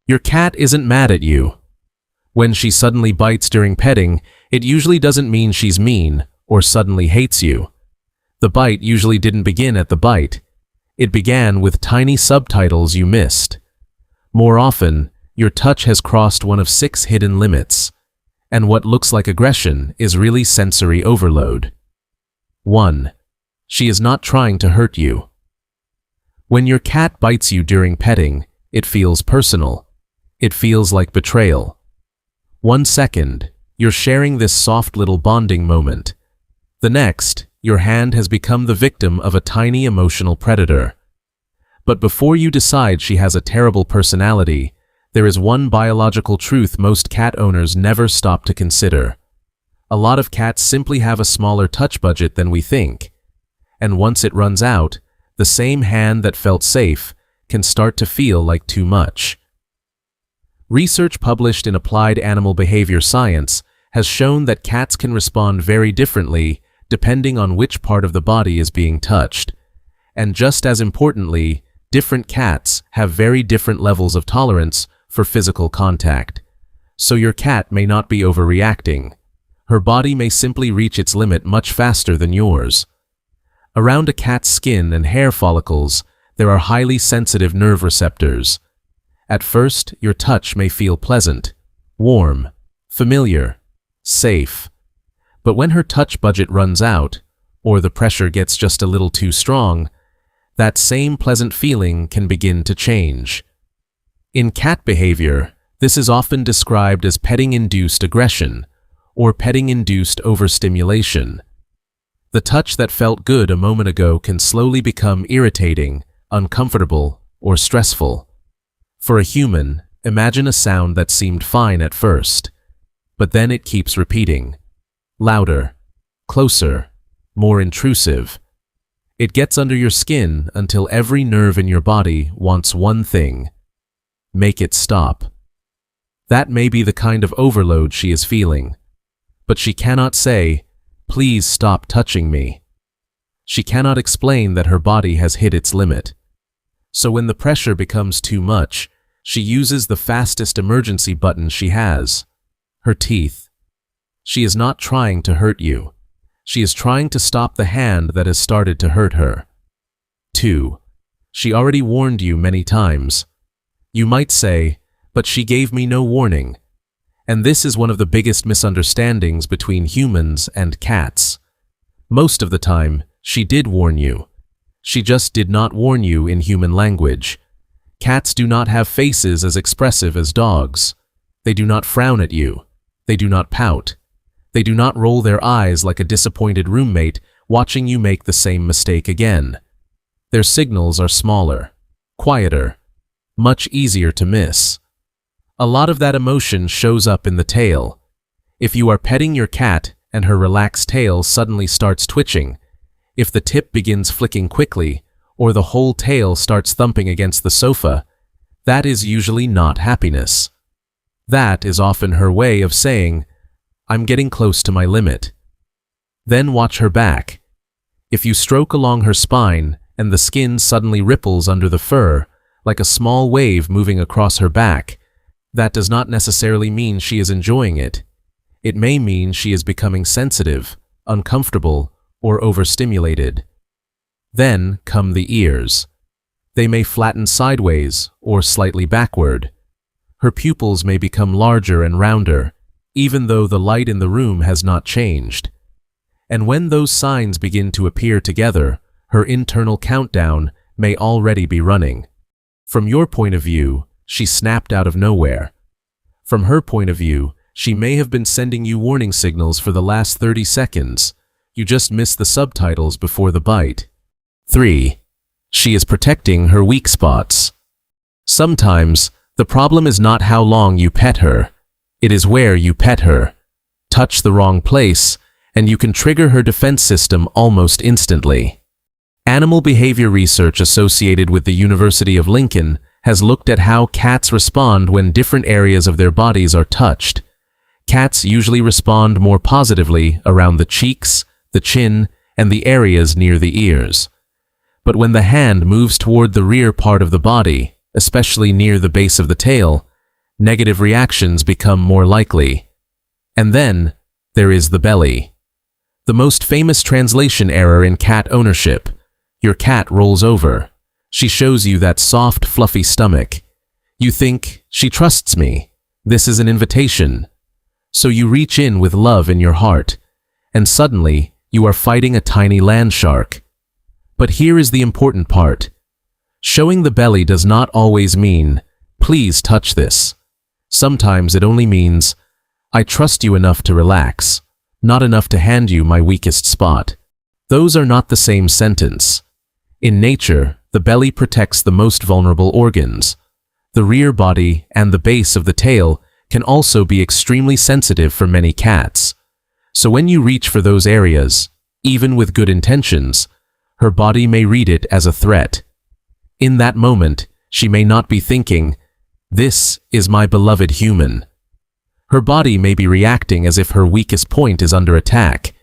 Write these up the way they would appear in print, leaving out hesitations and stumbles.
Your cat isn't mad at you. When she suddenly bites during petting, it usually doesn't mean she's mean or suddenly hates you. The bite usually didn't begin at the bite. It began with tiny subtitles you missed. More often, your touch has crossed one of 6 hidden limits, and what looks like aggression is really sensory overload. 1. She is not trying to hurt you. When your cat bites you during petting, it feels personal. It feels like betrayal. 1 second, you're sharing this soft little bonding moment. The next, your hand has become the victim of a tiny emotional predator. But before you decide she has a terrible personality, there is one biological truth most cat owners never stop to consider. A lot of cats simply have a smaller touch budget than we think. And once it runs out, the same hand that felt safe can start to feel like too much. Research published in Applied Animal Behavior Science has shown that cats can respond very differently depending on which part of the body is being touched. And just as importantly, different cats have very different levels of tolerance for physical contact. So your cat may not be overreacting. Her body may simply reach its limit much faster than yours. Around a cat's skin and hair follicles, there are highly sensitive nerve receptors. At first, your touch may feel pleasant, warm, familiar, safe. But when her touch budget runs out, or the pressure gets just a little too strong, that same pleasant feeling can begin to change. In cat behavior, this is often described as petting-induced aggression, or petting-induced overstimulation. The touch that felt good a moment ago can slowly become irritating, uncomfortable, or stressful. For a human, imagine a sound that seemed fine at first, but then it keeps repeating. Louder, closer, more intrusive. It gets under your skin until every nerve in your body wants one thing: make it stop. That may be the kind of overload she is feeling, but she cannot say, "Please stop touching me." She cannot explain that her body has hit its limit. So when the pressure becomes too much, she uses the fastest emergency button she has: her teeth. She is not trying to hurt you. She is trying to stop the hand that has started to hurt her. 2. She already warned you many times. You might say, "But she gave me no warning." And this is one of the biggest misunderstandings between humans and cats. Most of the time, she did warn you. She just did not warn you in human language. Cats do not have faces as expressive as dogs. They do not frown at you. They do not pout. They do not roll their eyes like a disappointed roommate watching you make the same mistake again. Their signals are smaller, quieter, much easier to miss. A lot of that emotion shows up in the tail. If you are petting your cat and her relaxed tail suddenly starts twitching, if the tip begins flicking quickly, or the whole tail starts thumping against the sofa, that is usually not happiness. That is often her way of saying, "I'm getting close to my limit." Then watch her back. If you stroke along her spine and the skin suddenly ripples under the fur, like a small wave moving across her back, that does not necessarily mean she is enjoying it. It may mean she is becoming sensitive, uncomfortable, or overstimulated. Then come the ears. They may flatten sideways or slightly backward. Her pupils may become larger and rounder, even though the light in the room has not changed. And when those signs begin to appear together, her internal countdown may already be running. From your point of view, she snapped out of nowhere. From her point of view, she may have been sending you warning signals for the last 30 seconds. You just missed the subtitles before the bite. 3. She is protecting her weak spots. Sometimes, the problem is not how long you pet her. It is where you pet her. Touch the wrong place, and you can trigger her defense system almost instantly. Animal behavior research associated with the University of Lincoln has looked at how cats respond when different areas of their bodies are touched. Cats usually respond more positively around the cheeks, the chin, and the areas near the ears. But when the hand moves toward the rear part of the body, especially near the base of the tail, negative reactions become more likely. And then, there is the belly. The most famous translation error in cat ownership. Your cat rolls over. She shows you that soft, fluffy stomach. You think, she trusts me. This is an invitation. So you reach in with love in your heart, and suddenly, you are fighting a tiny land shark. But here is the important part. Showing the belly does not always mean, please touch this. Sometimes it only means, I trust you enough to relax, not enough to hand you my weakest spot. Those are not the same sentence. In nature, the belly protects the most vulnerable organs. The rear body and the base of the tail can also be extremely sensitive for many cats. So when you reach for those areas, even with good intentions, her body may read it as a threat. In that moment, she may not be thinking, this is my beloved human. Her body may be reacting as if her weakest point is under attack.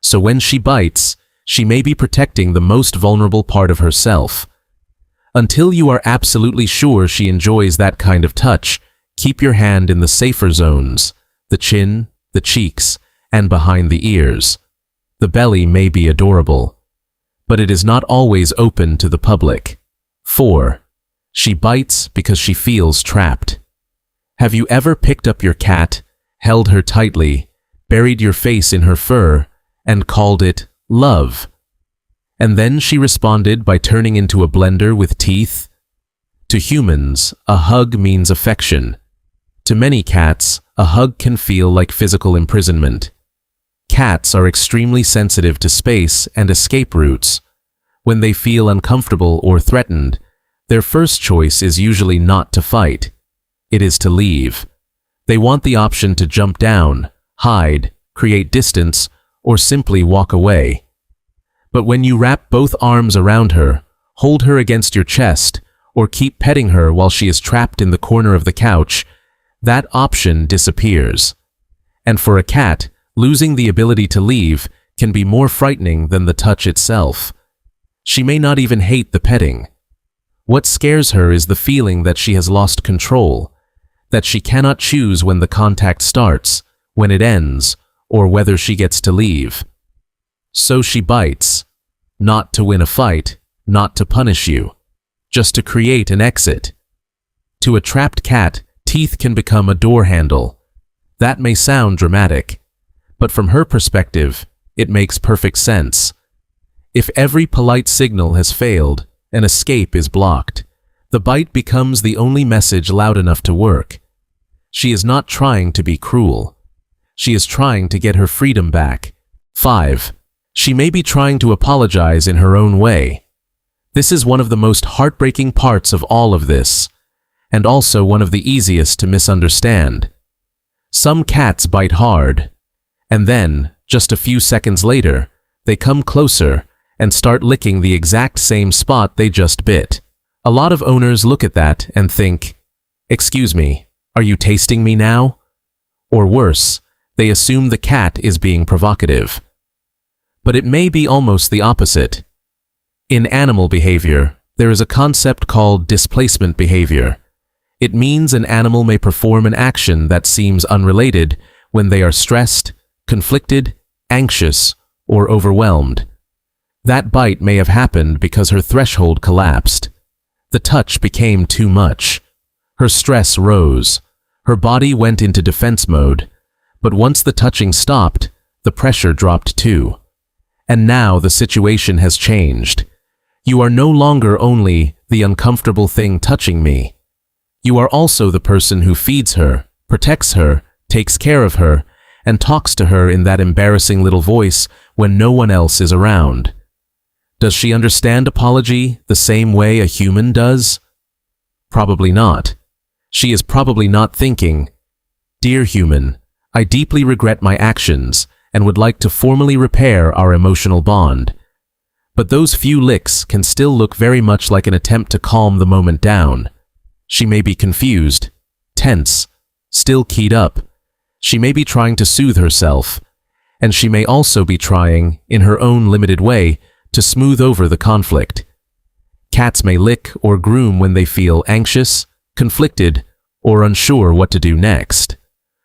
So when she bites, she may be protecting the most vulnerable part of herself. Until you are absolutely sure she enjoys that kind of touch, keep your hand in the safer zones, the chin, the cheeks, and behind the ears. The belly may be adorable, but it is not always open to the public. 4. She bites because she feels trapped. Have you ever picked up your cat, held her tightly, buried your face in her fur, and called it love? And then she responded by turning into a blender with teeth? To humans, a hug means affection. To many cats, a hug can feel like physical imprisonment. Cats are extremely sensitive to space and escape routes. When they feel uncomfortable or threatened, their first choice is usually not to fight. It is to leave. They want the option to jump down, hide, create distance, or simply walk away. But when you wrap both arms around her, hold her against your chest, or keep petting her while she is trapped in the corner of the couch, that option disappears. And for a cat, losing the ability to leave can be more frightening than the touch itself. She may not even hate the petting. What scares her is the feeling that she has lost control, that she cannot choose when the contact starts, when it ends, or whether she gets to leave. So she bites, not to win a fight, not to punish you, just to create an exit. To a trapped cat, teeth can become a door handle. That may sound dramatic, but from her perspective, it makes perfect sense. If every polite signal has failed, an escape is blocked. The bite becomes the only message loud enough to work. She is not trying to be cruel. She is trying to get her freedom back. 5. She may be trying to apologize in her own way. This is one of the most heartbreaking parts of all of this, and also one of the easiest to misunderstand. Some cats bite hard, and then, just a few seconds later, they come closer and start licking the exact same spot they just bit. A lot of owners look at that and think, excuse me, are you tasting me now? Or worse, they assume the cat is being provocative. But it may be almost the opposite. In animal behavior, there is a concept called displacement behavior. It means an animal may perform an action that seems unrelated when they are stressed, conflicted, anxious, or overwhelmed. That bite may have happened because her threshold collapsed. The touch became too much. Her stress rose. Her body went into defense mode. But once the touching stopped, the pressure dropped too. And now the situation has changed. You are no longer only the uncomfortable thing touching me. You are also the person who feeds her, protects her, takes care of her, and talks to her in that embarrassing little voice when no one else is around. Does she understand apology the same way a human does? Probably not. She is probably not thinking, "Dear human, I deeply regret my actions and would like to formally repair our emotional bond." But those few licks can still look very much like an attempt to calm the moment down. She may be confused, tense, still keyed up. She may be trying to soothe herself, and she may also be trying, in her own limited way, to smooth over the conflict. Cats may lick or groom when they feel anxious, conflicted, or unsure what to do next.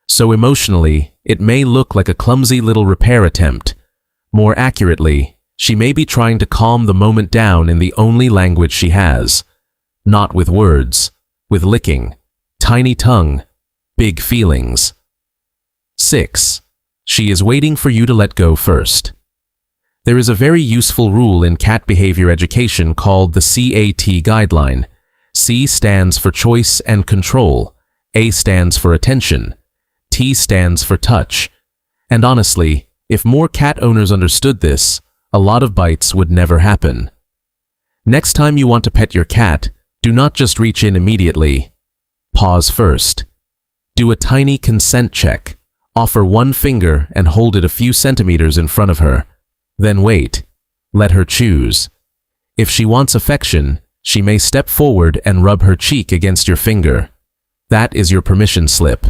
So emotionally, it may look like a clumsy little repair attempt. More accurately, she may be trying to calm the moment down in the only language she has. Not with words, with licking, tiny tongue, big feelings. 6. She is waiting for you to let go first. There is a very useful rule in cat behavior education called the CAT guideline. C stands for choice and control, A stands for attention, T stands for touch. And honestly, if more cat owners understood this, a lot of bites would never happen. Next time you want to pet your cat, do not just reach in immediately. Pause first. Do a tiny consent check. Offer one finger and hold it a few centimeters in front of her. Then wait. Let her choose. If she wants affection, she may step forward and rub her cheek against your finger. That is your permission slip.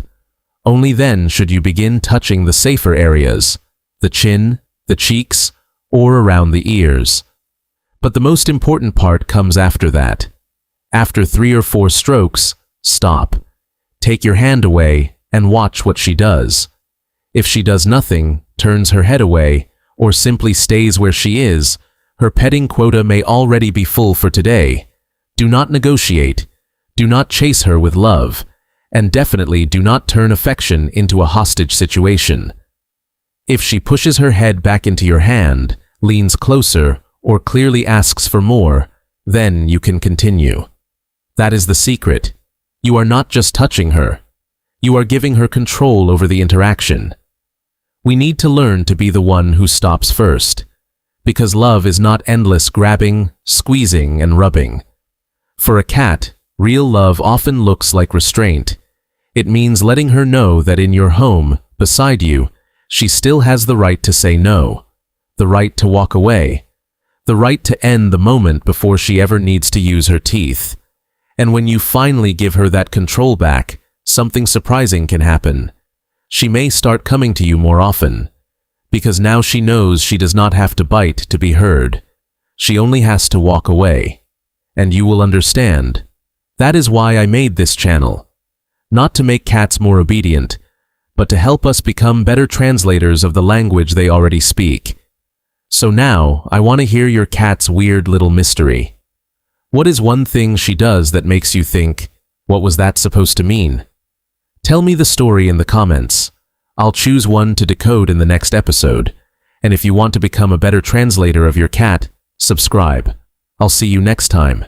Only then should you begin touching the safer areas, the chin, the cheeks, or around the ears. But the most important part comes after that. After 3 or 4 strokes, stop. Take your hand away and watch what she does. If she does nothing, turns her head away, or simply stays where she is, her petting quota may already be full for today. Do not negotiate. Do not chase her with love. And definitely do not turn affection into a hostage situation. If she pushes her head back into your hand, leans closer, or clearly asks for more, then you can continue. That is the secret. You are not just touching her. You are giving her control over the interaction. We need to learn to be the one who stops first, because love is not endless grabbing, squeezing, and rubbing. For a cat, real love often looks like restraint. It means letting her know that in your home, beside you, she still has the right to say no, the right to walk away, the right to end the moment before she ever needs to use her teeth. And when you finally give her that control back, something surprising can happen. She may start coming to you more often, because now she knows she does not have to bite to be heard. She only has to walk away. And you will understand. That is why I made this channel. Not to make cats more obedient, but to help us become better translators of the language they already speak. So now, I want to hear your cat's weird little mystery. What is one thing she does that makes you think, what was that supposed to mean? Tell me the story in the comments. I'll choose one to decode in the next episode. And if you want to become a better translator of your cat, subscribe. I'll see you next time.